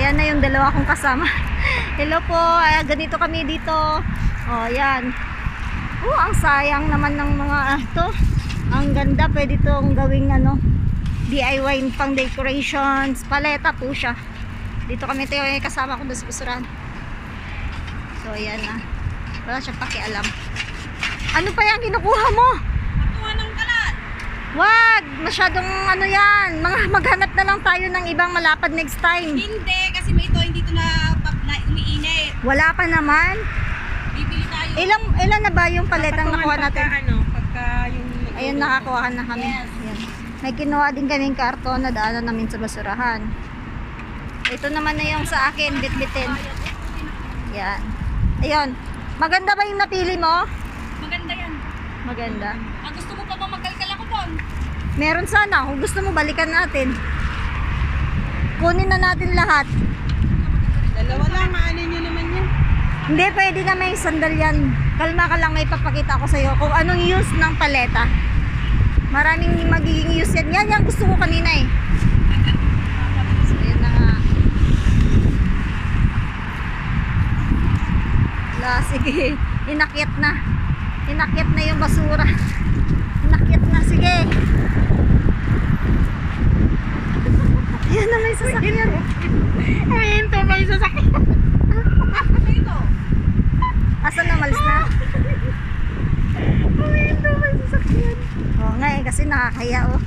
Ayan na yung dalawa kong kasama. Hello po, ganito kami dito. Oh, ayan. Ang sayang naman ng mga to. Ang ganda, pwede itong gawing ano, DIY pang decorations. Paleta po siya. Dito kami, ito yung kasama ko doon sa basuran. So ayan na. Wala siyang pakialam. Ano pa yan kinukuha mo? Patuwa ng kalat. Wag! Masyadong ano yan. Maghanap na lang tayo ng ibang malapad next time. Hindi, kasi may ito, hindi ito na umiinit. Wala pa naman. Bibili tayo. Ilan na ba yung paletang nakuha natin? Pagka yung... Ayun, nakakuha na kami. Yes. Ayan. May kinuha din kaming karton na daanan namin sa basurahan. Ito naman na yung sa akin, bitbitin. Yan. Ayun. Maganda ba yung napili mo? Maganda yan. Maganda. Gusto mo pa ba magkalkal ako doon? Meron sana. Kung gusto mo, balikan natin. Kunin na natin lahat. Dalawa lang, maanin nyo naman yan. Hindi, pwede na may sandal yan. Kalma ka lang, may papakita ko sa'yo kung anong use ng paleta. Maraming magiging use yan. Yan yung gusto ko kanina eh. So, yun na nga. Wala, sige. Inakyat na. Inakyat na yung basura. Inakyat na, sige. Ayan na, may sasakyan. Ayun to, may sasakyan. Ito. Asan na, malis na? Ayun to, may sasakyan. Oo nga eh, kasi nakakaya oh.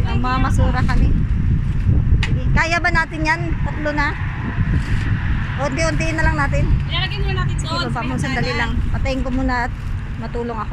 Ang mga masura kami. Sige, kaya ba natin yan? Tatlo na? Unti-untiin na lang natin. Ilalagay muna natin Sige, doon. baba mo sandali lang. Patayin ko muna at matulong ako.